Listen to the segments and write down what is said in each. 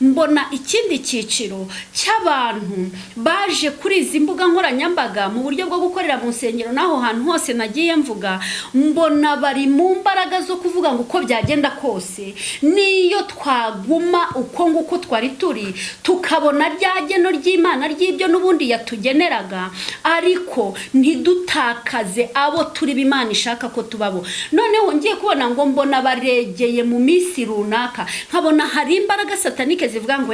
mbona ikindi cyiciro cy'abantu baje kuri izi mbuga nkoranyambaga mu buryo bwo gukorera mu nsengero naho hantu hose nagiye mvuga, mbona bari mu mbaraga zo kuvuga ngo uko byagenda kose niyo twaguma uko nguko twari turi tukabona ryageno ry'Imana ry'ibyo n'ubundi yatugeneraga, ariko ntidutakaze abo turi b'Imana ishaka ko tubabo. Noneho ngiye kubona ngo mbona baregeye mu minsi runaka, nkabona hari imbaraga satanike zivuga ngo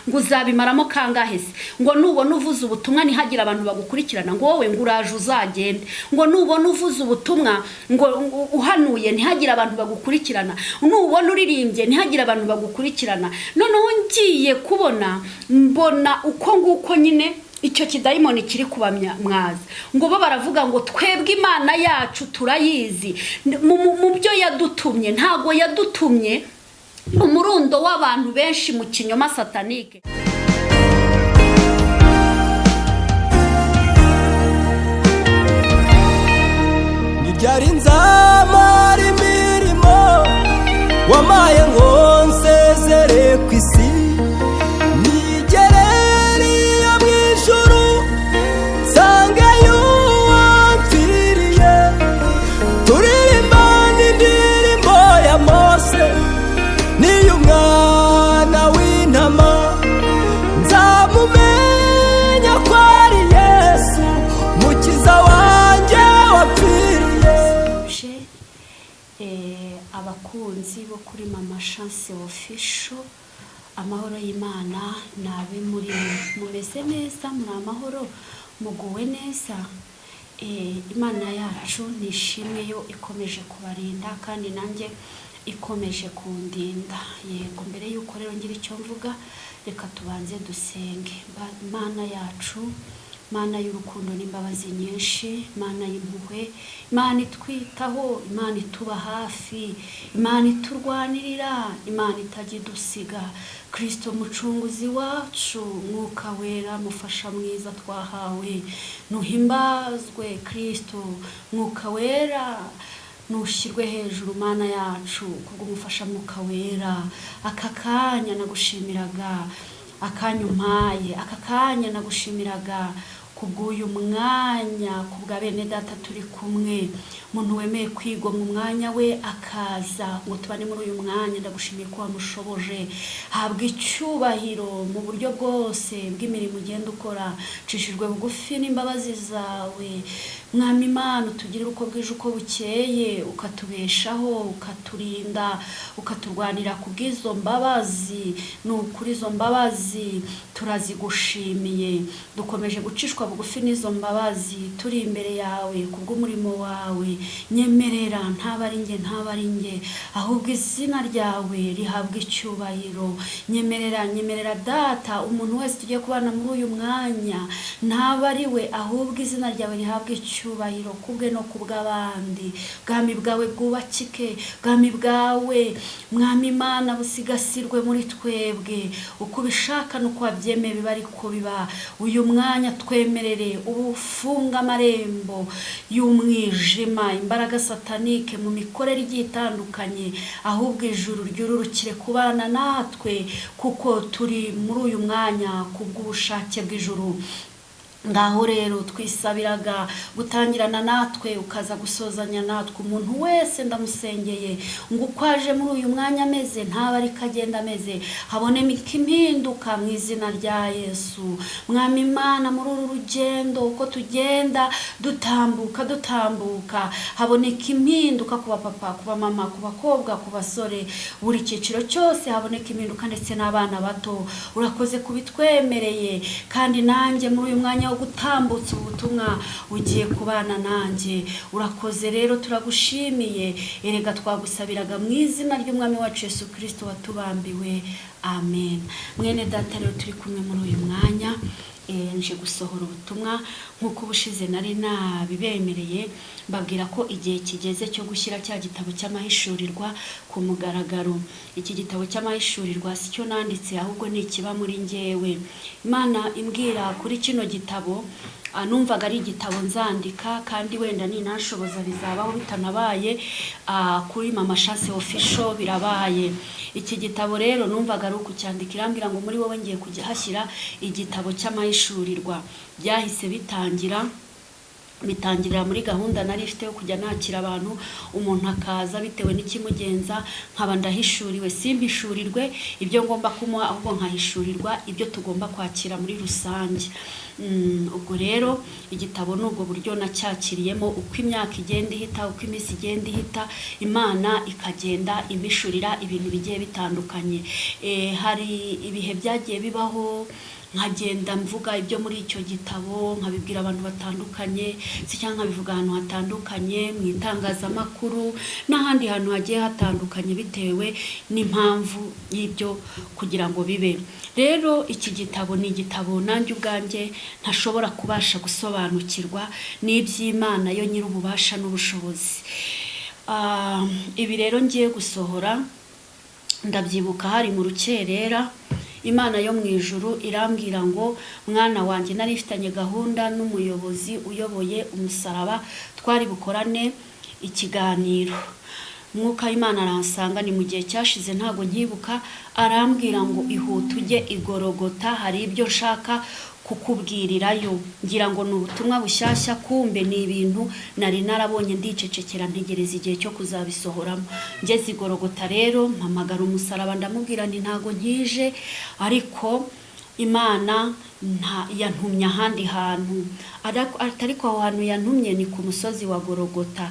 ngo uzabimaramo kangahe se, ngo nubona uvuze ubutumwa ntihagira abantu bagukurikirana, ngo wowe ngo uraje uzagende, ngo nubona uvuze ubutumwa ngo uhanuye ntihagira abantu bagukurikirana, nubona uririmbye ntihagira abantu bagukurikirana. Noneho ngiye kubona mbona uko nguko nyine icyo kidayimoni kiri kubamya mwaza, ngo bo baravuga ngo twebwe Imana yacu turayizi, mu byo yadutumye ntago yadutumye umurundo w'abantu benshi mu kinyoma satanike. Niryari nzamara imirimo wamaye ngo nsezere ku isi, nigereriye mu ijuru nsangeyo uwampfiriye, turirimba n'indirimbo ya Mose n'iy'umwana w'intama, nzamumenya ko ari Yesu mukiza wanjye wapfiriye. Abakunzi bo kuri Mama Chance Official, amahoro y'Imana nabe muri mumeze neza, muri amahoro muguwe neza. Imana yacu nishimwe yo ikomeje kubarinda kandi nanjye ikomeje kundinda. Yego, mbere yuko rero ngira icyo mvuga reka tubanze dusenge. Imana yacu, Mana y'urukundo n'imbabazi nyinshi, Mana y'impuhwe, Imana itwitaho, Imana ituba hafi, Imana iturwanirira, Imana itagidusiga, Kristo mucunguzi wacu, Mwuka wera mufasha mwiza twahawe, nuhimbazwe Kristo, Mwuka wera nushirwe hejuru Mana yacu kubw'umufasha Mwuka wera. Aka kanya nagushimiraga, akanya umpaye, aka kanya nagushimiraga kubw'uyu mwanya, kubwa bene data turi kumwe, muntu wemeye kwigwa mu mwanya we akaza ngo tubane muri uyu mwanya. Ndagushimiye ko wamushoboje, habwa icyubahiro mu buryo bwose bw'imirimo ugenda ukora, cishijwe bugufi n'imbabazi zawe Mwami Imana. Utugirira uko bwije uko bukeye, ukatubeshaho, ukaturinda, ukaturwanira kubw'izo mbabazi. Nukuri izo mbabazi turazigushimiye, dukomeje gucishwa bugufi n'izo mbabazi turi imbere yawe kubw'umurimo wawe. Nyemerera ntaba ari nge ahubwo izina ryawe rihabwa icyubahiro. Nyemerera Data, umuntu wese tugiye kubana muri uyu mwanya ntaba ari we ahubwo izina ryawe rihabwa icyubahiro kubwe no kubw'abandi. Bwami bwawe bwubakike, bwami bwawe Mwami Imana busigasirwe muri twebwe, uko ubishaka nuko wabyemeye biba ariko biba. Uyu mwanya twemerere ubufunga amarembo y'umwijima, imbaraga satanike mu mikorere igiye itandukanye, ahubwo ijuru ryururukire kubana natwe kuko turi muri uyu mwanya kubw'ubushake bw'ijuru. Ngaho rero twisabiraga gutangirana natwe ukaza gusozanya natwe. Umuntu wese ndamusengeye ngo ukwaje muri uyu mwanya ameze ntaba ari kagenda ameze, habonemo impinduka mu izina rya Yesu. Mwami Imana, muri uru rugendo uko tugenda dutambuka haboneka impinduka ku bapapa, ku bamama, ku bakobwa, ku basore, buri cyiciro cyose haboneka impinduka, ndetse n'abana bato. Urakoze kubitwemereye, kandi nanjye muri uyu mwanya wo gutambutsa ubutumwa ugiye kubana nanjye. Urakoze rero, turagushimiye. Erega twagusabiraga mu izina ry'umwami wacu Yesu Kristo watubambiwe. Amen. Mwene data rero turi kumwe muri uyu mwanya, nje gusohora ubutumwa nk'uko ubushize nari nabibemereye, mbabwira ko igihe kigeze cyo gushyira cya gitabo cy'amahishurirwa ku mugaragaro. Iki gitabo cy'amahishurirwa si cyo nanditse, ahubwo ni ikiba muri njyewe. Imana imbwira kuri kino gitabo numvaga ari igitabo nzandika, kandi wenda ninashoboza bizabaho bitanabaye kuri Mama Chance Official birabaye. Iki gitabo rero numvaga ari ukucyandika, irambwira ngo muri wowe ngiye kujya hashyira igitabo cy'amahishurirwa. Byahise bitangirira muri gahunda nari ifite yo kujya nakira abantu, umuntu akaza bitewe n'ikimugenza, nkaba ndahishuriwe, simpishurirwe ibyo ngomba kumuha, ahubwo nkahishurirwa ibyo tugomba kwakira muri rusange. Ubwo rero igitabo n'ubwo buryo nacyakiriyemo, uko imyaka igenda ihita, uko iminsi igenda ihita, Imana ikagenda imishurira ibintu bigiye bitandukanye. Hari ibihe byagiye bibaho nkagenda mvuga ibyo muri icyo gitabo, nkabibwira abantu batandukanye, cyangwa nkabivuga ahantu hatandukanye mu itangazamakuru n'ahandi hantu hagiye hatandukanye, bitewe n'impamvu y'ibyo kugira ngo bibe. Rero iki gitabo ni igitabo nanjye ubwanjye ntashobora kubasha gusobanukirwa n'iby'Imana yo nyir'ububasha n'ubushobozi. Ibi rero ngiye gusohora, ndabyibuka hari mu rukerera, Imana yo mu ijuru irambwira ngo mwana wanjye, nari ifitanye gahunda n'umuyobozi uyoboye umusaraba, twari bukorane ikiganiro. Mwuka w'Imana aransanga, ni mu gihe cyashize ntago nkibuka, arambwira ngo ihute ujye igorogota, hari ibyo nshaka kukubwirirayo. Ngira ngo ni ubutumwa bushyashya, kumbe ni ibintu nari narabonye ndicecekera ntegereza igihe cyo kuzabisohoramo. Ngeze igorogota rero mpamagara umusaraba, ndamubwira nti ntago nkije, ariko Imana yantumye ahandi hantu. Ariko aho hantu yantumye ni ku musozi wa Gorogota.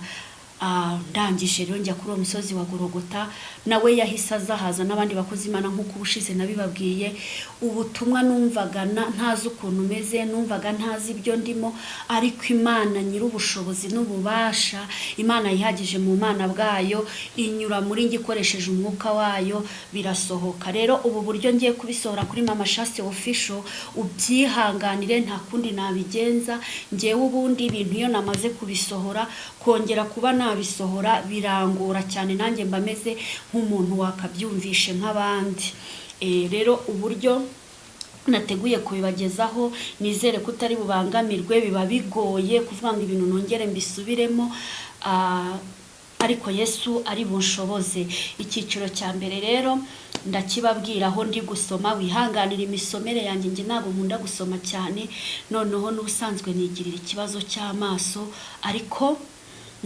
Ndangije rero njya kuri uwo musozi wa Gorogota, nawe yahise azahaza n'abandi bakozi Imana nk'uko ubushize nabibabwiye. Ubutumwa numvaga ntazi ukuntu meze, numvaga ntazi ibyo ndimo, ariko Imana nyir'ubushobozi n'ububasha, Imana yihagije mu Mana bwayo, inyura muri njye ikoresheje umwuka wayo, birasohoka. Rero ubu buryo ngiye kubisohora kuri Mama Chance Official, ubyihanganire, nta kundi nabigenza. Ngewe ubundi ibintu iyo namaze kubisohora, kongera kuba nabisohora birangora cyane, nanjye mba meze nk'umuntu wakabyumvishe nk'abandi. Rero uburyo nateguye kubibagezaho, nizere ko utari bubangamirwe. Biba bigoye kuvuga ngo ibintu nongere mbisubiremo, ariko Yesu ari bunshoboze. Icyiciro cya mbere rero ndakibabwira aho ndi gusoma, wihanganira imisomere yanjye, njye ntabwo nkunda gusoma cyane, noneho n'ubusanzwe nigirira ikibazo cy'amaso, ariko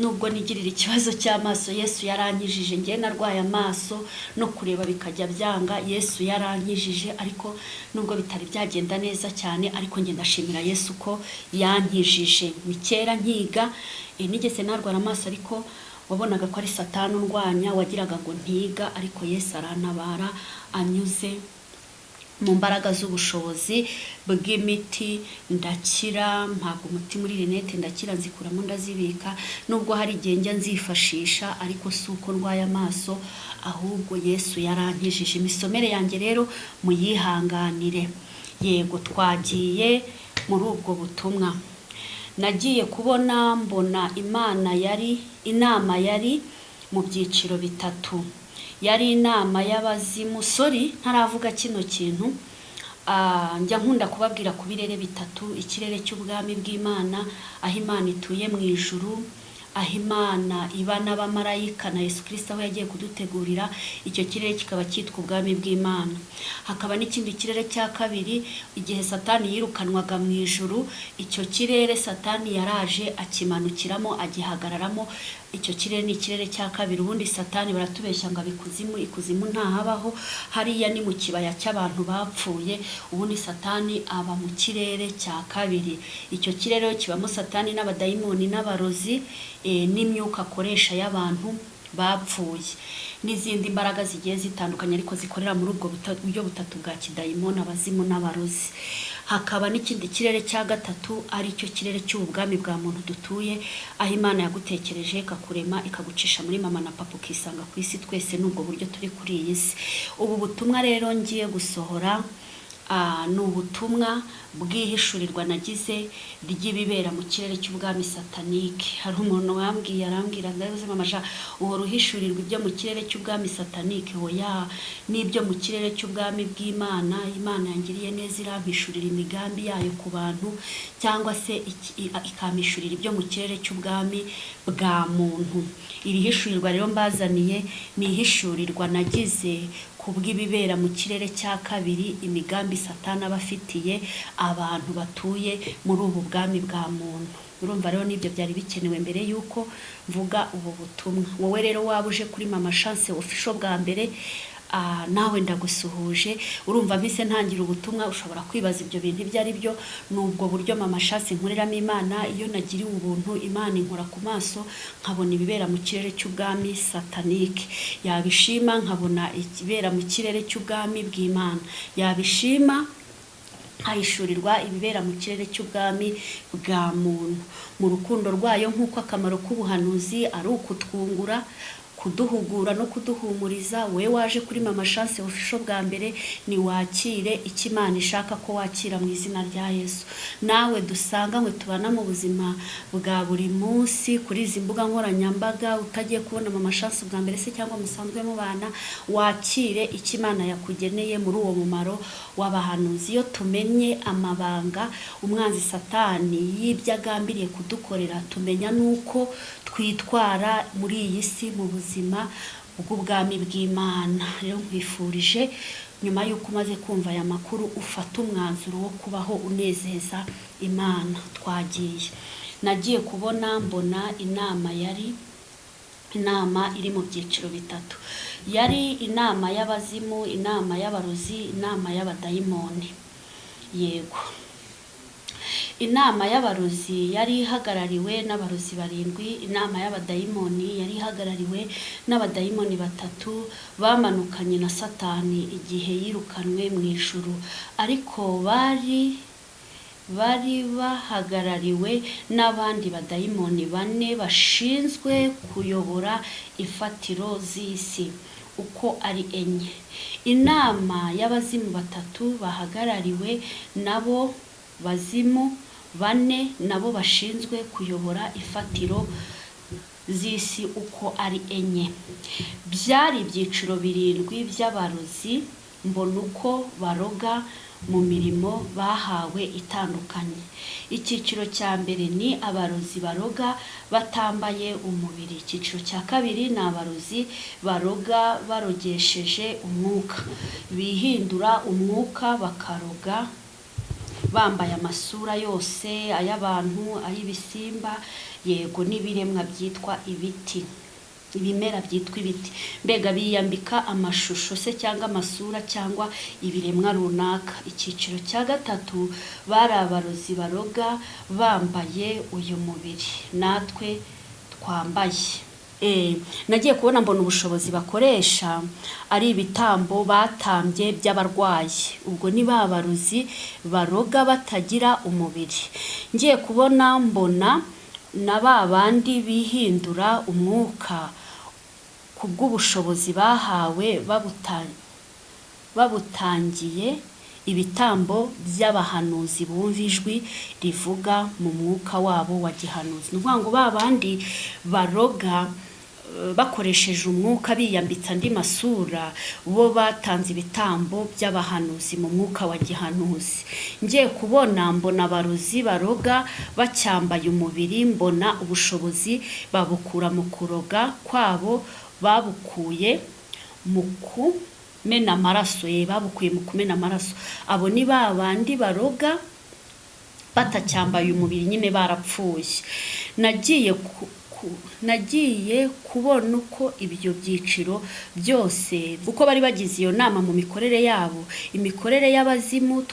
nubwo nigirira ikibazo cy'amaso, Yesu yaranyijije. Njye narwaye amaso no kureba bikajya byanga, Yesu yaranyijije, ariko nubwo bitari byagenda neza cyane, ariko njye ndashimira Yesu ko yankijije. Ni kera nkiga nigeze narwara amaso, ariko wabonaga ko ari Satani undwanya, wagiraga ngo ntiga, ariko Yesu arantabara anyuze mu mbaraga z'ubushobozi bw'imiti, ndakira. Mpabwa umuti muri rinete, ndakira, nzikuramo ndazibika, nubwo hari igihe njya nzifashisha, ariko si uko ndwaye amaso, ahubwo Yesu yarankijije. Imisomere yanjye rero muyihanganire. Yego, twagiye muri ubwo butumwa. Nagiye kubona mbona inama yari mu byiciro bitatu. Yari inama y'abazimu, ntaravuga kino kintu, njya nkunda kubabwira ku birere bitatu: ikirere cy'ubwami bw'Imana, aho Imana ituye mu ijuru, aho Imana iba n'abamarayika na Yesu Kristo aho yagiye kudutegurira. Icyo kirere kikaba cyitwa ubwami bw'Imana. Hakaba n'ikindi kirere cya kabiri, igihe Satani yirukanwaga mu ijuru, icyo kirere Satani yaraje akimanukiramo, agihagararamo. Icyo kirere ni ikirere cya kabiri. Ubundi Satani baratubeshya ngo ikuzimu ntahabaho, hariya ni mu kibaya cy'abantu bapfuye. Ubundi Satani aba mu kirere cya kabiri. Icyo kirere kibamo Satani n'abadayimoni n'abarozi, n'imyuka akoresha y'abantu bapfuye, n'izindi mbaraga zigiye zitandukanye, ariko zikorera muri ubwo buryo butatu bwa kidayimoni, abazimu n'abarozi. Hakaba n'ikindi kirere cya gatatu, ari cyo kirere cy'ubwami bwa muntu dutuye, aho Imana yagutekereje, ikakurema, ikagucisha muri mama na papa, ukisanga ku isi. Twese n'ubwo buryo turi kuri iyi si. Ubu butumwa rero ngiye gusohora, ni ubutumwa bw'ihishurirwa nagize ry'ibibera mu kirere cy'ubwami satanike. Hari umuntu wambwiye arambwira ndavuze mamasha uhora uhishurirwa ibyo mu kirere cy'ubwami satanike. Oya, n'ibyo mu kirere cy'ubwami bw'Imana. Imana yangiriye neza irampishurira imigambi yayo ku bantu, cyangwa se ikampishurira ibyo mu kirere cy'ubwami bwa muntu. Iri hishurirwa rero mbazaniye ni ihishurirwa nagize kubw'ibibera mu kirere cya kabiri, imigambi Satani aba afitiye abantu batuye muri ubu bwami bwa muntu. Urumva rero nibyo byari bikenewe mbere yuko mvuga ubu butumwa. Wowe rero waba uje kuri Mama Chance Official bwa mbere, nawe ndagusuhuje. Urumva mpise ntangira ubutumwa, ushobora kwibaza ibyo bintu ibyo ari byo. Nubwo buryo Mama Chance nkoreramo Imana. Iyo nagiriwe ubuntu, Imana inkora ku maso nkabona ibibera mu kirere cy'ubwami satanike, yabishima nkabona ikibera mu kirere cy'ubwami bw'Imana, yabishima ahishurirwa ibibera mu kirere cy'ubwami bwa muntu. Mu rukundo rwayo, nk'uko akamaro k'ubuhanuzi ari ukutwungura, kuduhugura no kuduhumuriza, we waje kuri Mama Chance Official bwa mbere, ni wakire icyo Imana ishaka ko wakira mu izina rya Yesu. Nawe dusanganywe tubana mu buzima bwa buri munsi kuri izi mbuga nkoranyambaga, utagiye kubona Mama Chance bwa mbere se cyangwa musanzwe mubana, wakire icyo Imana yakugeneye muri uwo mumaro w'abahanuzi. Iyo tumenye amabanga umwanzi Satani y'ibyo agambiriye kudukorera, tumenya nuko twitwara muri iyi si mu buzima bw'ubwami bw'Imana. Rero nkwifurije, nyuma y'uko umaze kumva aya makuru, ufata umwanzuro wo kubaho unezeza Imana. Twagiye, nagiye kubona mbona inama iri mu byiciro bitatu. Yari inama y'abazimu, inama y'abarozi, inama y'abadayimoni. Yego, inama y'abarozi yari ihagarariwe n'abarozi 7, inama y'abadayimoni yari ihagarariwe n'abadayimoni 3 bamanukanye na Satani igihe yirukanwe mu ijuru, ariko bari bahagarariwe n'abandi badayimoni 4 bashinzwe kuyobora ifatiro z'isi uko ari enye. Inama y'abazimu 3 bahagarariwe nabo bazimu 4 nabo bashinzwe kuyobora ifatiro z'isi uko ari enye. Byari ibyiciro 7 by'abarozi. Mbona uko baroga mu mirimo bahawe itandukanye. Icyiciro cya mbere ni abarozi baroga batambaye umubiri. Icyiciro cya kabiri ni abarozi baroga barogesheje umwuka, bihindura umwuka bakaroga bambaye amasura yose, ay'abantu, ay'ibisimba, yego n'ibiremwa byitwa ibiti, ibimera byitwa ibiti. Mbega biyambika amashusho se cyangwa amasura cyangwa ibiremwa runaka. Icyiciro cya gatatu bari abarozi baroga bambaye uyu mubiri natwe twambaye. Nagiye kubona mbona ubushobozi bakoresha ari ibitambo batambye by'abarwayi. Ubwo ni babarozi baroga batagira umubiri. Ngiye kubona mbona na babandi bihindura umwuka kubw'ubushobozi bahawe babutangiye ibitambo by'abahanuzi bumva ijwi rivuga mu mwuka wabo wa gihanuzi. Ni ukuvuga ngo babandi baroga bakoresheje umwuka biyambitse andi masura, bo batanze ibitambo by'abahanuzi mu mwuka wa gihanuzi. Ngiye kubona mbona abarozi baroga bacyambaye umubiri, mbona ubushobozi babukura mu kuroga kwabo, babukuye mu kumena amaraso. Babukuye mu kumena amaraso. Abo ni babandi baroga batacyambaye umubiri, nyine barapfuye. Nagiye kubona uko ibyo byiciro byose uko bari bagize iyo nama mu mikorere yabo. Imikorere y'abazimu,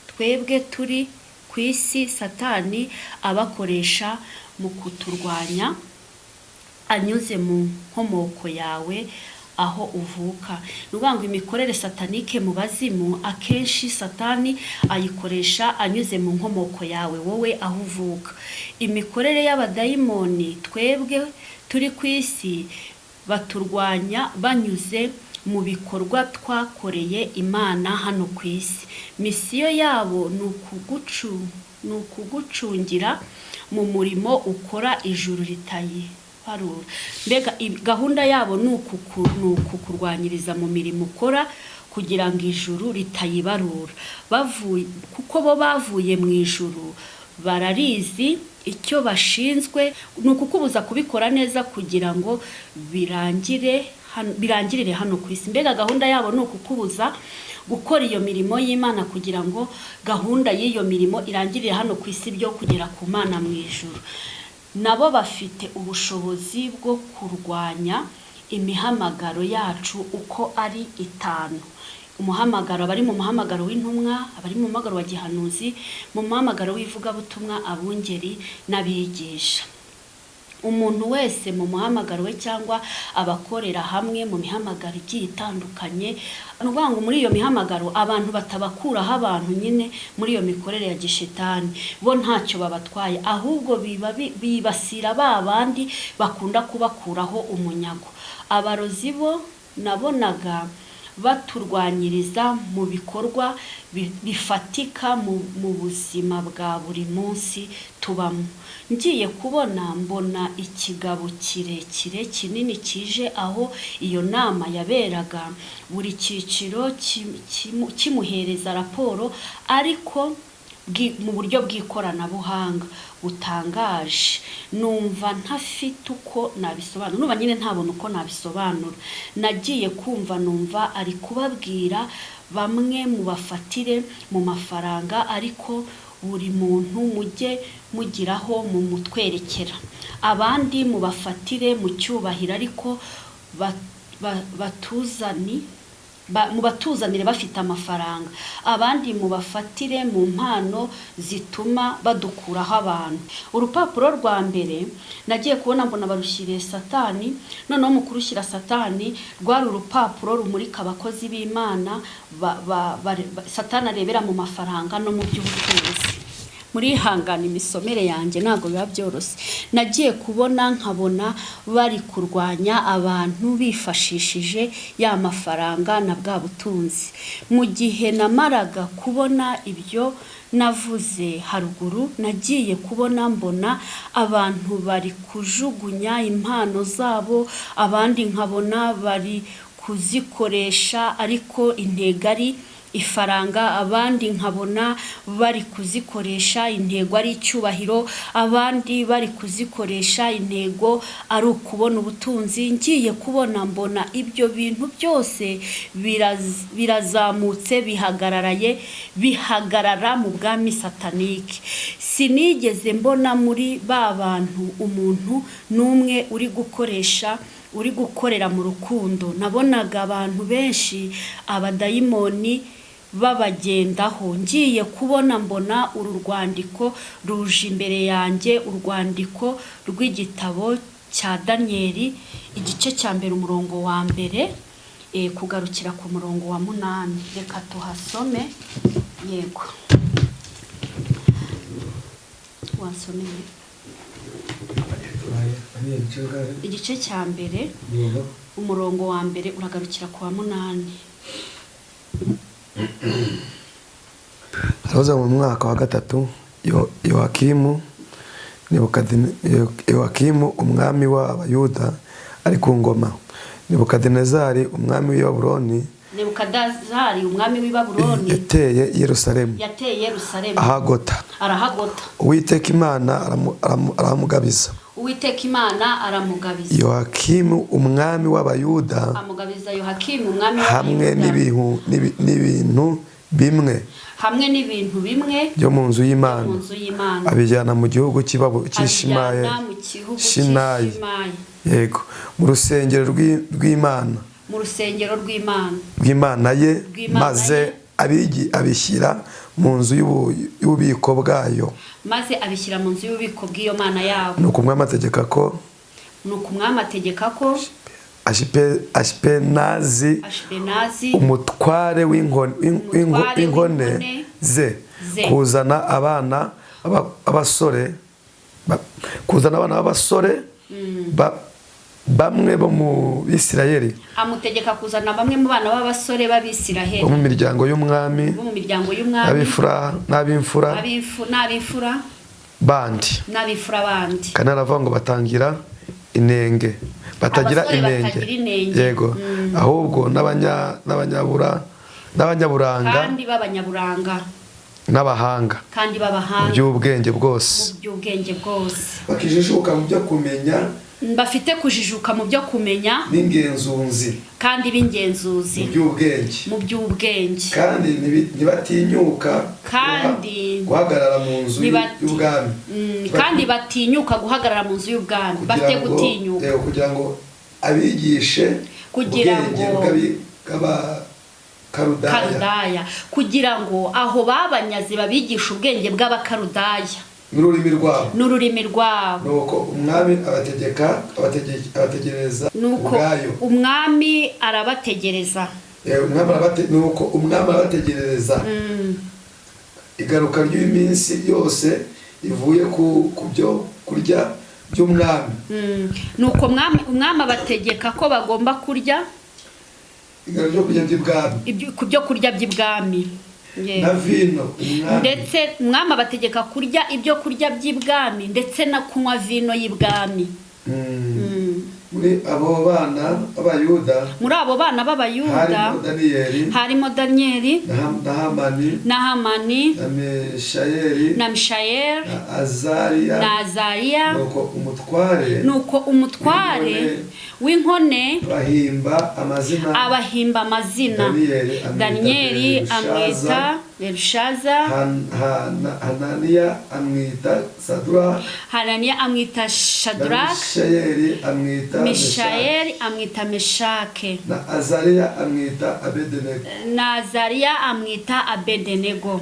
twebwe turi ku isi, Satani abakoresha mu kuturwanya anyuze mu nkomoko yawe aho uvuka. Ni ukuvuga ngo imikorere satanike mu bazimu akenshi Satani ayikoresha anyuze mu nkomoko yawe wowe aho uvuka. Imikorere y'abadayimoni, twebwe turi ku isi, baturwanya banyuze mu bikorwa twakoreye Imana hano ku isi. Misiyo yabo ni ukugucungira mu murimo ukora ijuru ritayibarura. Mbega gahunda yabo ni ukukurwanyiriza mu mirimo ukora kugira ngo ijuru ritayibarura. Kuko bo bavuye mu ijuru, bararizi icyo bashinzwe, ni ukukubuza kubikora neza kugira ngo birangirire hano ku isi. Mbega gahunda yabo ni ukukubuza gukora iyo mirimo y'Imana kugira ngo gahunda y'iyo mirimo irangirire hano ku isi, byo kugera ku Mana mu ijuru. Nabo bafite ubushobozi bwo kurwanya imihamagaro yacu uko ari 5. Umuhamagaro, abari mu muhamagaro w'intumwa, abari mu muhamagaro wa gihanuzi, mu muhamagaro w'ivugabutumwa, abungeri n'abigisha. Umuntu wese mu muhamagaro we cyangwa abakorera hamwe mu mihamagaro igiye itandukanye, nuvuga ngo muri iyo mihamagaro abantu batabakuraho abantu nyine muri iyo mikorere ya gishitani, bo ntacyo babatwaye, ahubwo bibasira ba bandi bakunda kubakuraho umunyago. Abarozi bo nabonaga baturwanyiriza mu bikorwa bifatika mu buzima bwa buri munsi tubamo. Ngiye kubona mbona ikigabo kirekire kinini kije aho iyo nama yaberaga, buri cyiciro kimuhereza raporo, ariko mu buryo bw'ikoranabuhanga butangaje. Numva ntafite uko nabisobanura, numva nyine ntabona uko nabisobanura. Nagiye kumva numva ari kubabwira bamwe mu bafatire mu mafaranga, ariko buri muntu mujye mugiraho mu mutwerekera, abandi mu bafatire mu cyubahiro, ariko batuzanire bafite amafaranga, abandi mu bafatire mu mpano zituma badukuraho abantu. Urupapuro rwa mbere nagiye kubona mbona barushyiriye Satani, noneho mu kurushyira Satani rwari urupapuro rumurika abakozi b'Imana Satani arebera mu mafaranga no mu by'ubutunzi. Muri hangana imisomere yanjye ntago biba byoroshye. Nagiye kubona nkabona bari kurwanya abantu bifashishije ya mafaranga na bwa butunzi. Mu gihe namaraga kubona ibyo navuze haruguru, nagiye kubona mbona abantu bari kujugunya impano zabo, abandi nkabona bari kuzikoresha ariko intego ari ifaranga, abandi nkabona bari kuzikoresha intego ari icyubahiro, abandi bari kuzikoresha intego ari ukubona ubutunzi. Ngiye kubona mbona ibyo bintu byose birazamutse bihagarara mu bwami satanike. Sinigeze mbona muri ba bantu umuntu n'umwe uri gukorera mu rukundo. Nabonaga abantu benshi abadayimoni babagendaho. Ngiye kubona mbona uru rwandiko ruje imbere yanjye, urwandiko rw'igitabo cya Daniyeli, igice cya mbere umurongo wa mbere kugarukira ku murongo wa 8. Reka tuhasome. Yego, wasomeye igice cya mbere umurongo wa mbere uragarukira ku wa 8. Haraza mu mwaka wa 3 Yowakimu umwami w'Abayuda ari ku ngoma. Nebukadinezari umwami w'i Babuloni yateye Yerusalemu, arahagota. Uwiteka Imana aramugabiza. Yowakimu umwami w'Abayuda hamwe n'ibintu bimwe byo mu nzu y'Imana abijyana mu gihugu cy'Ishinayi. Yego, mu rusengero rw'Imana ye, maze abishyira mu nzu y'ububiko bwayo. bw'iyo Mana yabo. Nuko umwami ategeka ko Ashipenazi umutware w'inkone ze kuzana abana b'abasore bamwe bo mu Bisirayeli, amutegeka kuzana bamwe mu bana b'abasore b'Abisiraheli bo mu miryango y'umwami, bo mu miryango y'umwami, n'ab'imfura bandi. Kandi aravuga ngo batangira inenge, batagira inenge, yego, ahubwo n'abanyaburanga kandi b'abanyaburanga n'abahanga mu by'ubwenge bwose, bakijijuka mu byo kumenya, bafite kujijuka mu byo kumenya, n'ingenzuzi kandi b'ingenzuzi mu by'ubwenge, kandi ntibatinyuka guhagarara mu nzu y'ubwami, kandi batinyuka guhagarara mu nzu y'ubwami, bafite gutinyuka kugira ngo abigishe ubwenge bw'abakarudaya, kugira ngo aho babanyaze babigisha ubwenge bw'abakarudaya n'ururimi rwabo. Nuko umwami abategereza ubwayo, umwami arabategereza, nuko umwami arabategereza igaruka ry'iminsi yose ivuye ku byo kurya by'umwami. Nuko umwami abategeka ko bagomba kurya ku byo kurya by'ibwami na vino, ndetse umwami abategeka kurya ibyo kurya by'ibwami ndetse no kunywa vino y'ibwami. Muri abo bana b'Abayuda harimo Daniyeli na Hamani na Mishayeli na Azariya. Nuko umutware w'inkone abahimba amazina. Daniyeli amwita Belushaza, Hananiya amwita Shadraka, Mishayeli amwita Meshake, na Azariya amwita Abedenego.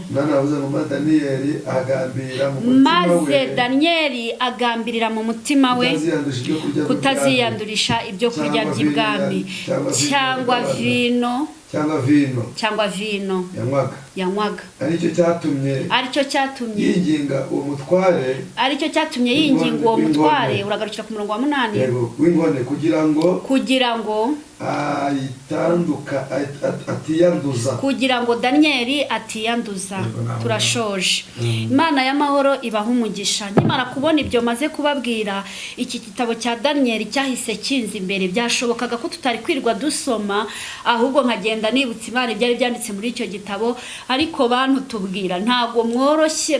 Maze Daniyeli agambirira mu mutima we kutaziyandurisha ibyo kurya by'ibwami cyangwa vino yanywaga. Aricyo cyatumye yinginga uwo mutware, uragarukira ku murongo wa 8, w'ingone kugira ngo kugira ngo Daniyeli atiyanduza. Turashoje. Imana y'amahoro ibaha umugisha. Nimara kubona ibyo maze kubabwira, iki gitabo cya Daniyeli cyahise kinza imbere. Byashobokaga ko tutari kwirwa dusoma, ahubwo nkagenda nibutsa Imana ibyari byanditse muri icyo gitabo. Ariko bantu tubwira, ntago mworoshye,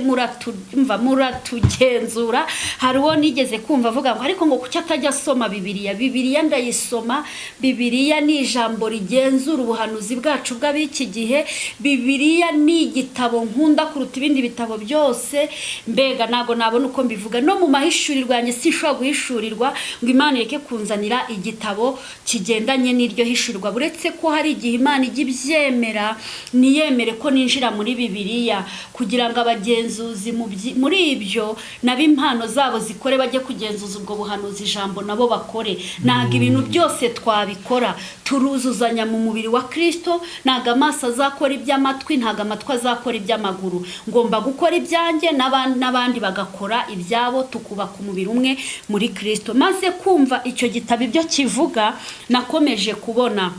muratugenzura. Hari uwo nigeze kumva avuga ngo ariko ngo kuki atajya asoma Bibiliya ndayisoma. Bibiliya ni ijambo rigenzura ubuhanuzi bwacu bw'abiki gihe. Bibiliya ni igitabo nkunda kuruta ibindi bitabo byose. Mbega nago nabona uko mbivuga, no mu mahishurirwa yanjye sinshobora guhishurirwa ngo Imana ireke kunzanira igitabo kigendanye n'iryo hishurirwa. Buretse ko hari igihe Imana ijya ibyemera, niyemere ko ninjira muri Bibiliya kugira ngo abagenzuzi muri ibyo nabo impano zabo zikore, bajye kugenzuza ubwo buhanuzi ijambo nabo bakore. Ntago ibintu byose twabikora. Turuzuzanya mu mubiri wa Kristo. Ntago amaso azakora iby'amatwi, ntago amatwi azakora iby'amaguru. Ngomba gukora ibyanjye n'abandi bagakora ibyabo, tukubaka umubiri umwe muri Kristo. Maze kumva icyo gitabo ibyo kivuga, nakomeje kubona,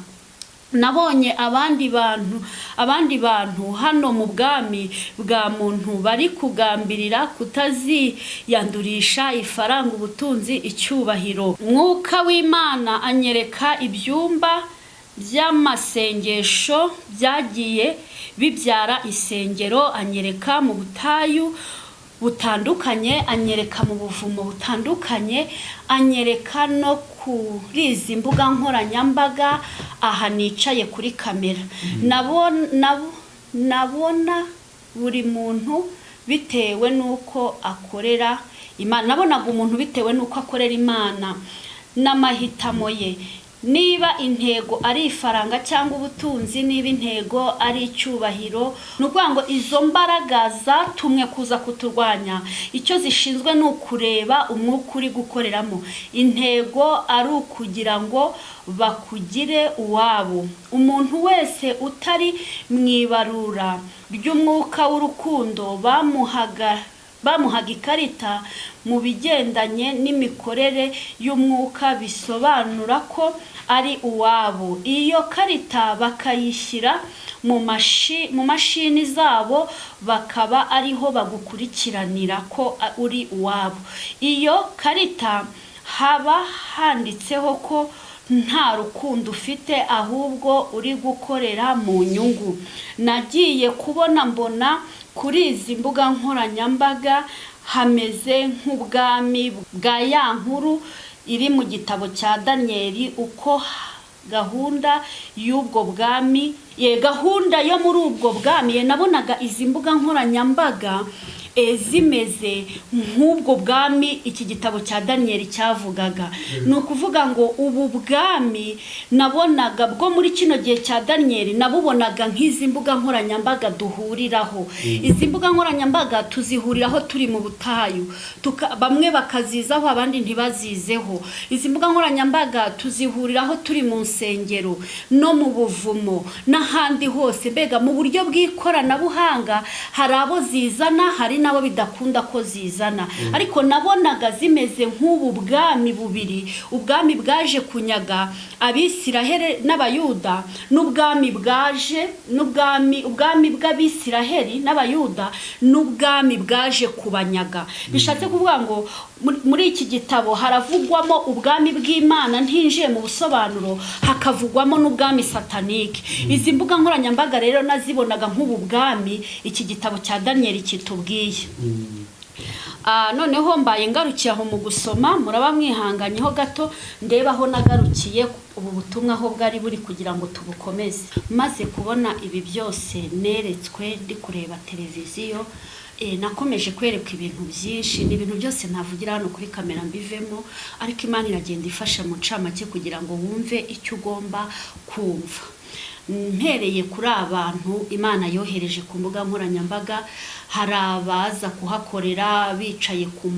nabonye abandi bantu hano mu bwami bwa muntu bari kugambirira kutaziyandurisha ifaranga, ubutunzi, icyubahiro. Mwuka w'Imana anyereka ibyumba by'amasengesho byagiye bibyara isengero, anyereka mu butayu butandukanye, anyereka mu buvumo butandukanye, anyereka no kuri izi mbuga nkoranyambaga. Aha nicaye kuri kamera, nabona buri muntu bitewe n'uko akorera Imana. Nabonaga umuntu bitewe n'uko akorera Imana n'amahitamo ye. Niba intego ari ifaranga cyangwa ubutunzi, niba intego ari icyubahiro, nukuvuga ngo izo mbaraga zatumwe kuza kuturwanya, icyo zishinzwe ni ukureba umwuka uri gukoreramo. Intego ari ukugira ngo bakugire uwabo. Umuntu wese utari mwibarura ry'umwuka w'urukundo bamuhaga ikarita mu bigendanye n'imikorere y'umwuka bisobanura ko ari uwabo. Iyo karita bakayishyira mu mashini zabo, bakaba ariho bagukurikiranira ko uri uwabo. Iyo karita haba handitseho ko nta rukundo ufite ahubwo uri gukorera mu nyungu. Nagiye kubona mbona kuri izi mbuga nkoranyambaga hameze nk'ubwami bwa ya nkuru iri mu gitabo cya Daniyeli, uko gahunda y'ubwo bwami, gahunda yo muri ubwo bwami, nabonaga izi mbuga nkoranyambaga zimeze nk'ubwo bwami iki gitabo cya Daniyeli cyavugaga. Ni ukuvuga ngo ubu bwami nabonaga bwo muri kino gihe cya Daniyeli nabubonaga nk'izi mbuga nkoranyambaga duhuriraho. Izi mbuga nkoranyambaga tuzihuriraho turi mu butayu, bamwe bakazizaho abandi ntibazizeho. Izi mbuga nkoranyambaga tuzihuriraho turi mu nsengero no mu buvumo n'ahandi hose, mbega mu buryo bw'ikoranabuhanga. Hari abo zizana, hari nabo bidakunda ko zizana, ariko nabonaga zimeze nk'ubu bwami bubiri, ubwami bwaje kunyaga Abisiraheli n'Abayuda, n'ubwami bwaje ubwami bw'Abisiraheli n'Abayuda n'ubwami bwaje kubanyaga. Bishatse kuvuga ngo muri iki gitabo haravugwamo ubwami bw'Imana ntinjiye mu busobanuro, hakavugwamo n'ubwami satanike. Izi mbuga nkoranyambaga rero nazibonaga nk'ubu bwami iki gitabo cya Daniyeli kitubwiye. Noneho mbaye ngarukiye aho mu gusoma, muraba mwihanganyeho gato ndeba aho nagarukiye ubu butumwa aho bwari buri kugira ngo tubukomeze. Maze kubona ibi byose neretswe ndi kureba televiziyo, nakomeje kwerekwa ibintu byinshi, n'ibintu byose navugira hano kuri kamera mbivemo, ariko Imana iragenda ifasha mu ncamake kugira ngo wumve icyo ugomba kumva. Mpereye kuri abantu Imana yohereje ku mbuga nkoranyambaga, hari abaza kuhakorera bicaye ku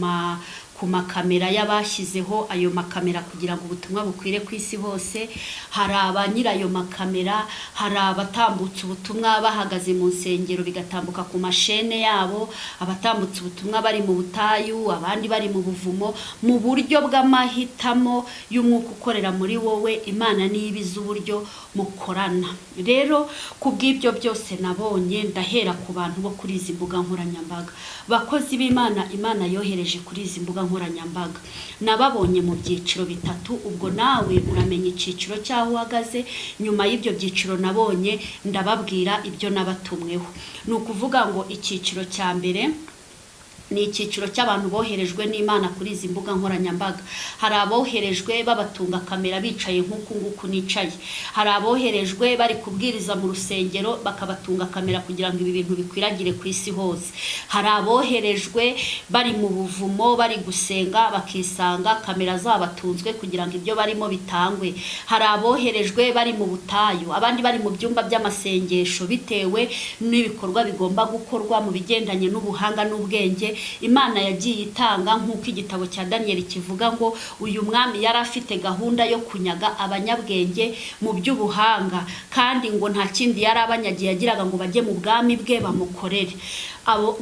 makamera y'abashyizeho ayo makamera kugira ngo ubutumwa bukwire ku isi hose. Hari abanyirayo makamera, hari abatambutsa ubutumwa bahagaze mu nsengero bigatambuka ku mashene yabo, abatambutsa ubutumwa bari mu butayu, abandi bari mu buvumo. Mu buryo bw'amahitamo y'umwuka ukorera muri wowe, Imana niyo ibiza uburyo mukorana. Rero kubw'ibyo byose nabonye, ndahera ku bantu bo kuri izi mbuga nkoranyambaga, bakozi b'Imana Imana yohereje kuri izi mbuga nkoranyambaga. Nababonye mu byiciro bitatu, ubwo nawe uramenya icyiciro cyaho uhagaze. Nyuma y'ibyo byiciro nabonye ndababwira ibyo nabatumweho. Ni ukuvuga ngo icyiciro cya mbere ni icyiciro cy'abantu boherejwe n'Imana kuri izi mbuga nkoranyambaga. Hari aboherejwe babatunga kamera bicaye nk'uku nguku nicaye, hari aboherejwe bari kubwiriza mu rusengero bakabatunga kamera kugira ngo ibi bintu bikwiragire ku isi hose, hari aboherejwe bari mu buvumo bari gusenga bakisanga kamera zabatunzwe kugira ngo ibyo barimo bitangwe, hari aboherejwe bari mu butayu, abandi bari mu byumba by'amasengesho bitewe n'ibikorwa bigomba gukorwa mu bigendanye n'ubuhanga n'ubwenge Imana yagiye itanga. Nk'uko igitabo cya Daniyeli kivuga ngo uyu mwami yari afite gahunda yo kunyaga abanyabwenge mu by'ubuhanga, kandi ngo nta kindi yari abanyagiye yagiraga ngo bajye mu bwami bwe bamukorere.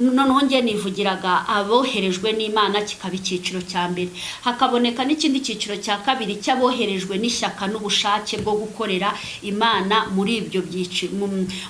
Noneho nge nivugiraga aboherejwe n'Imana, kikaba icyiciro cya mbere. Hakaboneka n'ikindi cyiciro cya kabiri cy'aboherejwe n'ishyaka n'ubushake bwo gukorera Imana muri ibyo byiciro,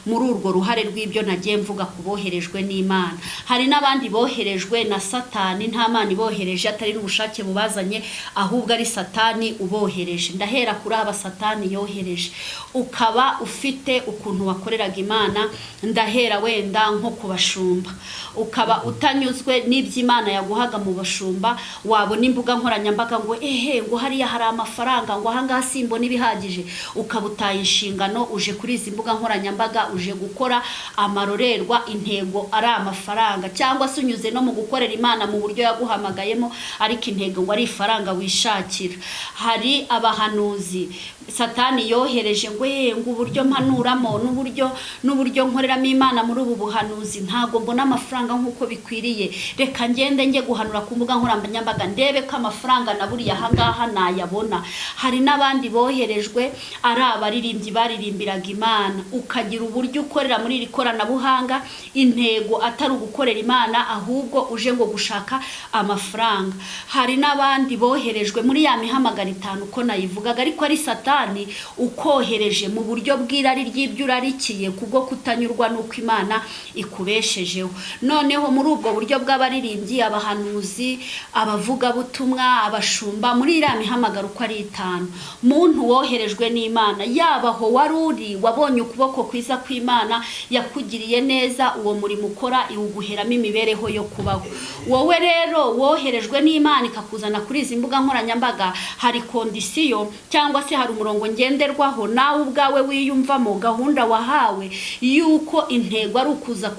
muri urwo ruhare rw'ibyo nagiye mvuga ku boherejwe n'Imana. Hari n'abandi boherejwe na Satani, nta Mana ibohereje, atari n'ubushake bubazanye, ahubwo ari Satani ubohereje. Ndahera kuri aba Satani yohereje. Ukaba ufite ukuntu wakoreraga Imana, ndahera wenda nko ku bashumba. Ukaba utanyuzwe n'iby'Imana yaguhaga mu bashumba, wabona imbuga nkoranyambaga ngo ngo hariya hari amafaranga, ngo ahangaha simbona ibihagije, ukaba utaye inshingano, uje kuri izi mbuga nkoranyambaga uje gukora amarorerwa, intego ari amafaranga, cyangwa se unyuze no mu gukorera Imana mu buryo yaguhamagayemo, ariko intego ngo ari ifaranga wishakira. Hari abahanuzi Satani yohereje ngo uburyo mpanuramo n'uburyo nkoreramo Imana muri ubu buhanuzi ntago mbona amafaranga nk'uko bikwiriye, reka ngende njye guhanura ku mbuga nkoranyambaga ndebe ko amafaranga naburiye ahangaha nayabona. Hari n'abandi boherejwe ari abaririmbyi baririmbiraga Imana, ukagira uburyo ukorera muri iri koranabuhanga, intego atari ugukorera Imana ahubwo ahubwo uje ngo gushaka amafaranga. Hari n'abandi boherejwe muri ya mihamagaro 5 uko nayivugaga, ariko ari Satani ukohereje mu buryo bw'irari ry'ibyo urarikiye kubwo kutanyurwa n'uko Imana ikubeshejeho. Noneho muri ubwo buryo bw'abaririmbyi, abahanuzi, abavuga butumwa, abashumba, muri iriya mihamagaro uko ari 5, muntu woherejwe n'Imana, yabaho waruri wabonye ukuboko kwiza kw'Imana yakugiriye neza, uwo murimo ukora iwuguheramo imibereho yo kubaho. Wowe rero woherejwe n'Imana ikakuzana kuri izi mbuga nkoranyambaga, hari kondisiyo cyangwa se hari umurongo ngenderwaho nawe ubwawe wiyumvamo, gahunda wahawe yuko intego ari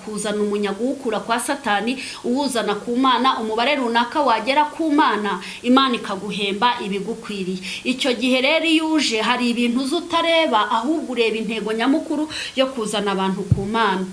kuzana umunyago ukura kwa Satani uwuzana ku Mana, umubare runaka wagera ku Mana, Imana ikaguhemba ibigukwiriye. Icyo gihe rero yuje hari ibintu uzutareba, ahubwo ureba intego nyamukuru yo kuzana abantu ku Mana.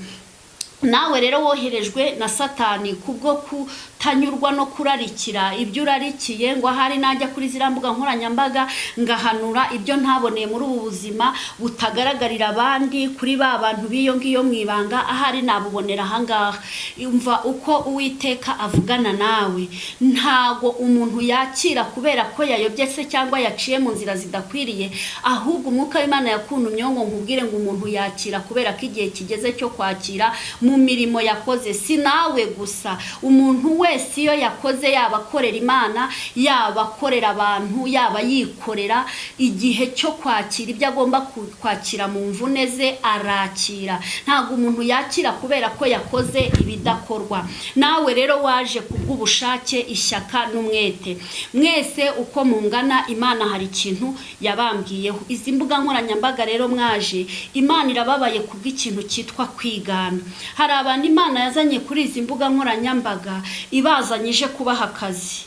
Nawe rero woherejwe na Satani kubwo kutanyurwa no kurarikira ibyo urarikiye, ngo ahari najya kuri zira mbuga nkoranyambaga ngahanura ibyo ntaboneye muri ubu buzima butagaragarira abandi, kuri ba bantu biyo ngiyo mwibanga, ahari nabubonera ahangaha. Umva uko Uwiteka avugana nawe. Ntago umuntu yakira kubera ko yayobye se cyangwa yaciye mu nzira zidakwiriye, ahubwo umwuka w'Imana yakuntumye ngo nkubwire ngo umuntu yakira kubera ko igihe kigeze cyo kwakira mu mirimo yakoze. Si nawe gusa, umuntu wese iyo yakoze, yaba akorera Imana, yaba akorera abantu, yaba yikorera, igihe cyo kwakira ibyo agomba kwakira mu mvune ze arakira. Ntago umuntu yakira kubera ko yakoze ibidakorwa. Nawe rero waje kubw'ubushake, ishyaka n'umwete. Mwese uko mungana, Imana hari ikintu yabambwiyeho. Izi mbuga nkoranyambaga rero mwaje, Imana irababaye kubw'ikintu cyitwa kwigana. Hari abantu Imana yazanye kuri izi mbuga nkoranyambaga ibazanyije kubaha akazi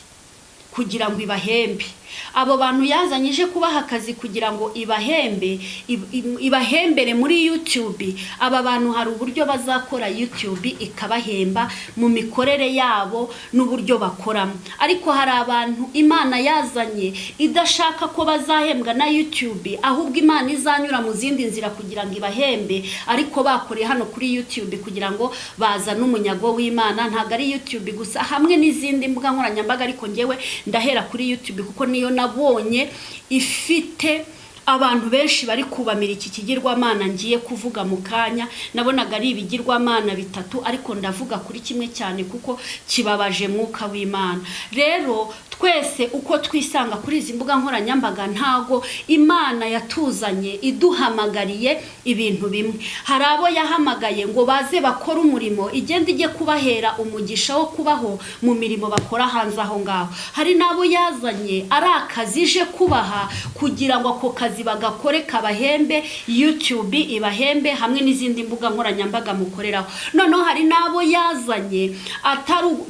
kugira ngo ibahembe. Abo bantu yazanyije kubaha akazi kugira ngo ibahembere muri YouTube. Aba bantu hari uburyo bazakora YouTube ikabahemba mu mikorere yabo n'uburyo bakoramo. Ariko hari abantu Imana yazanye idashaka ko bazahembwa na YouTube, ahubwo Imana izanyura mu zindi nzira kugira ngo ibahembe, ariko bakoreye hano kuri YouTube kugira ngo baza n'umunyago w'Imana. Ntago ari YouTube gusa, hamwe n'izindi mbuga nkoranyambaga, ariko ngewe ndahera kuri YouTube kuko niyo nabonye ifite abantu benshi bari kubamira iki kigirwamana ngiye kuvuga mu kanya. Nabonaga ari ibigirwamana 3, ariko ndavuga kuri kimwe cyane kuko kibabaje mwuka w'Imana. Rero twese uko twisanga kuri izi mbuga nkoranyambaga, ntago Imana yatuzanye iduhamagariye ibintu bimwe. Hari abo yahamagaye ngo baze bakora umurimo, igenda ijye kubahera umugisha wo kubaho mu mirimo bakora hanze aho ngaho. Hari nabo yazanye ari akazi je kubaha kugira ngo ako kazi bagakore kabahembe, YouTube ibahembe, hamwe n'izindi mbuga nkoranyambaga mukoreraho. Noneho hari nabo yazanye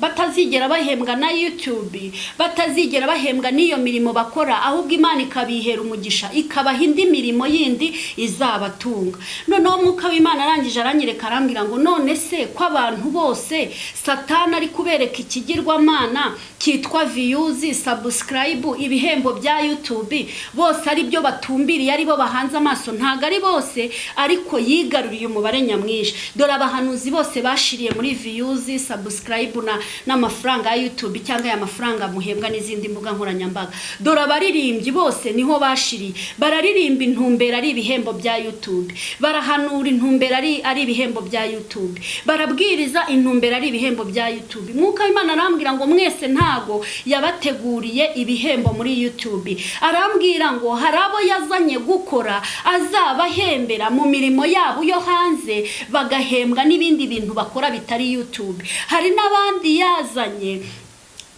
batazigera bahembwa na YouTube, batazigera bahembwa n'iyo mirimo bakora, ahubwo Imana ikabihera umugisha, ikabaha indi mirimo yindi izabatunga. Noneho umwuka w'Imana arangije aranyereka arambwira ngo none se ko abantu bose Satani ari kubereka ikigirwamana kitwa views, subscribe, ibihembo bya YouTube, bose ari byo batumbiriye, ari bo bahanze amaso. Ntago ari bose, ariko yigaruriye umubare nyamwinshi. Dore abahanuzi bose bashiriye muri views, subscribe n'amafaranga ya YouTube cyangwa ya mafaranga muhembwa n'izindi mbuga nkoranyambaga. Dore abaririmbyi bose niho bashiriye. Bararirimba intumbero ari ibihembo bya YouTube, barahanura intumbero ari ibihembo bya YouTube, barabwiriza intumbero ari ibihembo bya YouTube. Mwuka w'Imana arambwira ngo mwese ntago yabateguriye ibihembo muri YouTube. Arambwira ngo hari abo yazanye gukora azabahembera mu mirimo yabo yo hanze, bagahembwa n'ibindi bintu bakora bitari YouTube. Hari n'abandi yazanye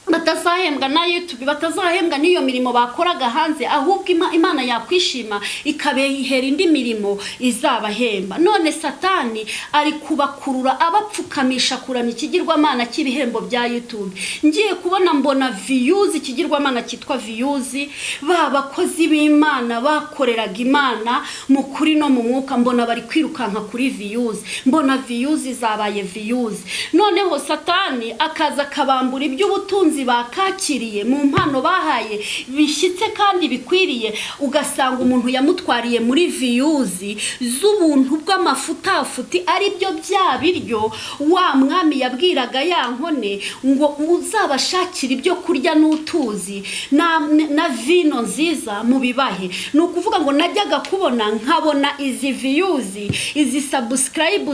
batazahembwa na YouTube, batazahembwa n'iyo mirimo bakoraga hanze, ahubwo Imana yakwishima ikabehera indi mirimo izabahemba. None Satani ari kubakurura abapfukamisha kuramya ikigirwamana cy'ibihembo bya YouTube. Ngiye kubona mbona views, ikigirwamana cyitwa views, babakozi b'Imana bakoreraga Imana mu kuri no mu mwuka, mbona bari kwirukanka kuri views, mbona views zabaye views. Noneho Satani akaza kabambura iby'ubutunzi abakunzi bakakiriye mu mpano bahaye bishyitse kandi bikwiriye, ugasanga umuntu yamutwariye muri viyuzi z'ubuntu bw'amafutafuti, ari byo bya biryo wa mwami yabwiraga ya nkone ngo uzabashakira ibyo kurya n'utuzi na vino nziza mu bibahe. Ni ukuvuga ngo najyaga kubona nkabona izi viyuzi, izi subscribe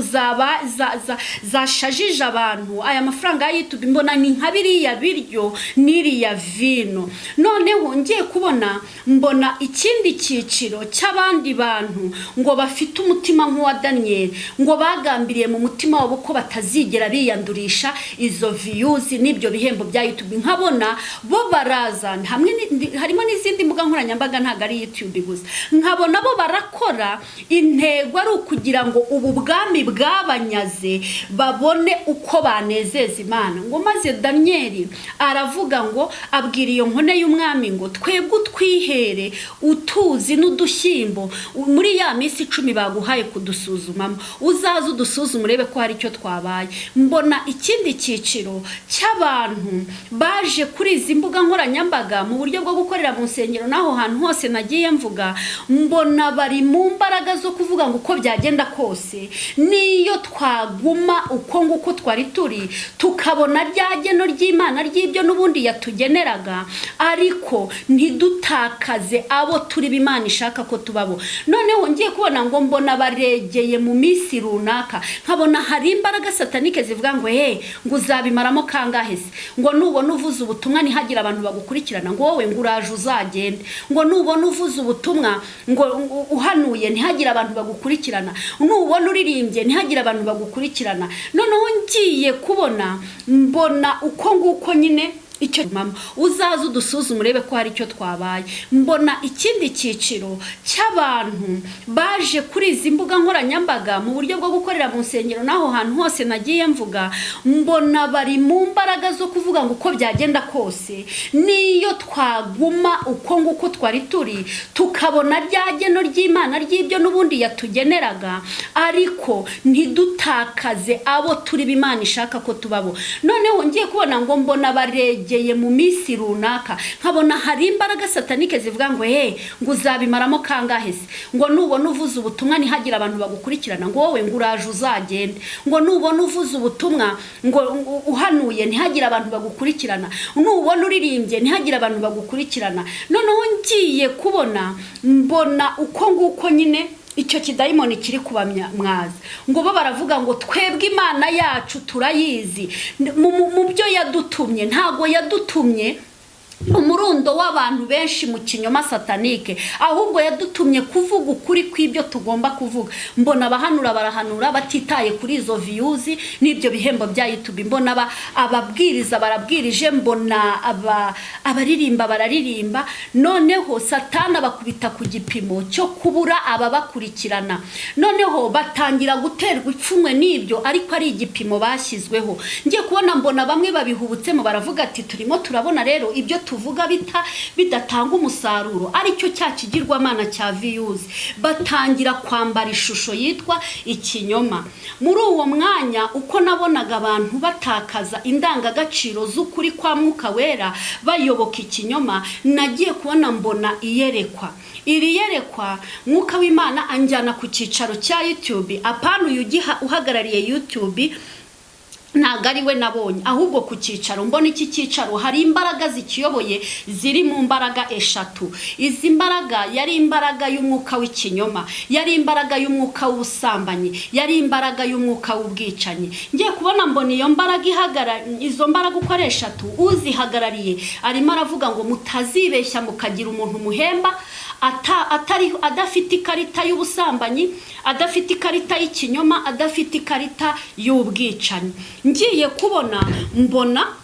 zashajije abantu aya mafaranga ya YouTube, mbona ni nka biriya biryo n'iriya vino. Noneho ngiye kubona mbona ikindi cyiciro cy'abandi bantu ngo bafite umutima nk'uwa Daniel, ngo bagambiriye mu mutima wabo ko batazigera biyandurisha izo viyuzi n'ibyo bihembo bya YouTube. Nkabona bo baraza hamwe, harimo n'izindi mbuga nkoranyambaga, ntago ari YouTube gusa, nkabona bo barakora intego ari ukugira ngo ubu bwami bwabanyaze babone uko banezeza Imana. Ngo maze Daniel aravuga ngo abwira iyo nkone y'umwami ngo twebwe utwihere utuzi n'udushyimbo muri ya minsi 10 baguhaye kudusuzumamo, uzaza udusuzuma urebe ko hari icyo twabaye. Mbona ikindi cyiciro cy'abantu baje kuri izi mbuga nkoranyambaga mu buryo bwo gukorera mu nsengero naho hantu hose nagiye mvuga, mbona bari mu mbaraga zo kuvuga ngo uko byagenda kose niyo twaguma uko nguko twari turi, tukabona ryageno ry'Imana ry'ibyo n'ubundi yatugeneraga, ariko ntidutakaze abo turi b'Imana ishaka ko tubabo. Noneho ngiye kubona ngo mbona baregeye mu minsi runaka, nkabona hari imbaraga satanike zivuga ngo ngo uzabimaramo kangahe se, ngo nubona uvuze ubutumwa ntihagira abantu bagukurikirana, ngo wowe ngo uraje uzagende, ngo nubona uvuze ubutumwa ngo uhanuye ntihagira abantu bagukurikirana, nubona uririmbye ntihagira abantu bagukurikirana. Noneho ngiye kubona mbona uko nguko nyine icyo mama uzaza udusuzuma urebe ko hari icyo twabaye. Mbona ikindi cyiciro cy'abantu baje kuri izi mbuga nkoranyambaga mu buryo bwo gukorera mu nsengero naho hantu hose nagiye mvuga, mbona bari mu mbaraga zo kuvuga ngo uko byagenda kose niyo twaguma uko nguko twari turi, tukabona ryageno ry'Imana ry'ibyo n'ubundi yatugeneraga, ariko ntidutakaze abo turi b'Imana ishaka ko tubabo. Noneho ngiye kubona ngo mbona baregeye mu minsi runaka, nkabona hari imbaraga satanike zivuga ngo ngo uzabimaramo kangahe se, ngo nubona uvuze ubutumwa ntihagira abantu bagukurikirana, ngo wowe ngo uraje uzagende, ngo nubona uvuze ubutumwa ngo uhanuye ntihagira abantu bagukurikirana, nubona uririmbye ntihagira abantu bagukurikirana. Noneho ngiye kubona mbona uko nguko nyine icyo kidayimoni kiri kubamya mwaza, ngo bo baravuga ngo twebwe Imana yacu turayizi, mu byo yadutumye ntago yadutumye umurundo w'abantu benshi mu kinyoma satanike, ahubwo yadutumye kuvuga ukuri kw'ibyo tugomba kuvuga. Mbona abahanura barahanura batitaye kuri izo viyuzi n'ibyo bihembo bya YouTube, mbona ababwiriza barabwirije, mbona abaririmba bararirimba. Noneho satana bakubita ku gipimo cyo kubura ababakurikirana, noneho batangira guterwa ipfunwe n'ibyo, ariko ari igipimo bashyizweho. Ngiye kubona mbona bamwe babihubutsemo baravuga ati turimo turabona rero ibyo tuvuga bidatanga umusaruro, aricyo cya kigirwamana cya viyuzi. Batangira kwambara ishusho yitwa ikinyoma. Muri uwo mwanya uko nabonaga abantu batakaza indangagaciro z'ukuri kwa Mwuka Wera bayoboka ikinyoma, nagiye kubona mbona iyerekwa. Iri yerekwa Mwuka w'Imana anjyana ku cyicaro cya YouTube, apana uhagarariye YouTube ntago ari we nabonye, ahubwo ku cyicaro. Mbona iki cyicaro hari imbaraga zikiyoboye ziri mu mbaraga eshatu. Izi mbaraga yari imbaraga y'umwuka w'ikinyoma, yari imbaraga y'umwuka w'ubusambanyi, yari imbaraga y'umwuka w'ubwicanyi. Ngiye kubona mbona iyo mbaraga izo mbaraga uko ari eshatu, uzihagarariye arimo aravuga ngo mutazibeshya mukagira umuntu muhemba adafite ikarita y'ubusambanyi, adafite ikarita y'ikinyoma, adafite ikarita y'ubwicanyi. Ngiye kubona mbona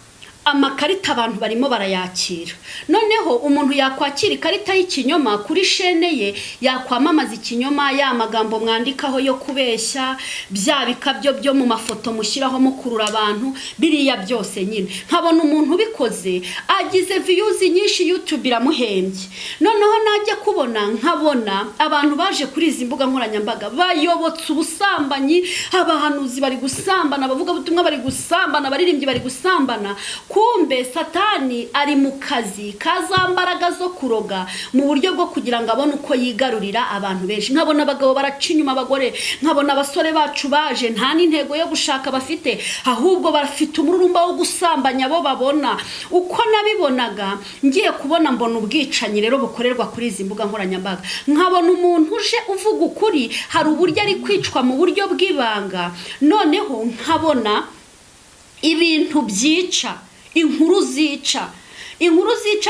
amakarita abantu barimo barayakira. Noneho umuntu yakwakira ikarita y'ikinyoma kuri shene ye, yakwamamaza ikinyoma, ya magambo mwandikaho yo kubeshya, bya bikabyo byo mu mafoto mushyiraho mukurura abantu, biriya byose nyine. Nkabona umuntu ubikoze agize views nyinshi, YouTube iramuhembye. Noneho najya kubona nkabona abantu baje kuri izi mbuga nkoranyambaga bayobotse ubusambanyi, abahanuzi bari gusambana, abavuga butumwa bari gusambana, abaririmbyi bari gusambana. kumbe satani ari mu kazi kazambaraga zo kuroga mu buryo bwo kugira ngo abone uko yigarurira abantu benshi. Nkabona abagabo baraca inyuma abagore, nkabona abasore bacu baje nta n'intego yo gushaka bafite, ahubwo bafite umururumba wo gusambanya abo babona. Uko nabibonaga ngiye kubona mbona ubwicanyi rero bukorerwa kuri izi mbuga nkoranyambaga, nkabona umuntu uje uvuga ukuri hari uburyo ari kwicwa mu buryo bw'ibanga, noneho nkabona ibintu byica, inkuru zica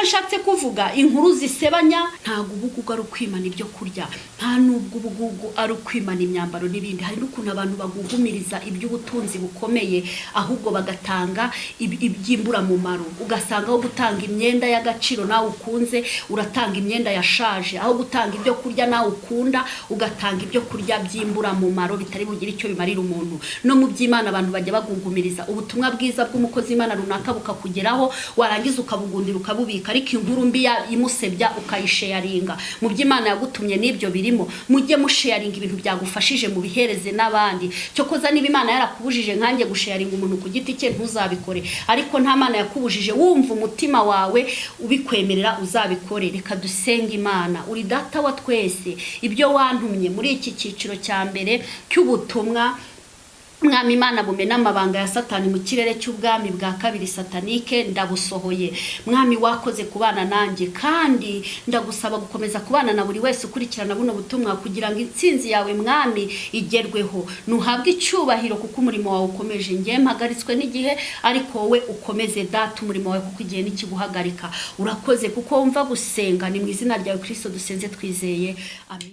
nshatse kuvuga inkuru zisebanya. Ntabwo ubugugu ari ukwimana ibyo kurya, nta nubwo ubugugu ari ukwimana imyambaro n'ibindi. Hari n'ukuntu abantu bagugumiriza iby'ubutunzi bukomeye ahubwo bagatanga ibyimbura mumaro. Ugasanga aho gutanga imyenda y'agaciro nawe ukunze uratanga imyenda yashaje, aho gutanga ibyo kurya nawe ukunda ugatanga ibyo kurya byimbura mumaro bitari bugire icyo bimarira umuntu. No mu by'Imana abantu bajya bagugumiriza ubutumwa bwiza bw'umukozi Imana runaka bukakugeraho, warangiza ukabugundira ukabubika, ariko inkuru mbi imusebya ukayisharinga. Mu by'Imana yagutumye n'ibyo birimo, mujye musharinga ibintu byagufashije mu bihereze n'abandi. Cyo koza niba Imana yarakubujije nkanjye gusharinga umuntu ku giti cye ntuzabikore, ariko nta Mana yakubujije wumva umutima wawe ubikwemerera uzabikore. Reka dusenge Imana. Uri data wa twese, ibyo wantumye muri iki cyiciro cya mbere cy'ubutumwa Mwami Imana bumena amabanga ya Satani mu kirere cy'ubwami bwa kabiri satanike ndabusohoye. Mwami wakoze kubana nanjye, kandi ndagusaba gukomeza kubana na buri wese ukurikirana buno butumwa kugira ngo intsinzi yawe Mwami igerweho. Nuhabwe icyubahiro kuko umurimo wawe ukomeje. Ngiye mpagaritswe n'igihe, ariko wowe ukomeze data umurimo wawe kuko igihe nikiguhagarika. Urakoze kuko wumva gusenga. Ni mu izina ryawe Kristo dusenze twizeye, amen.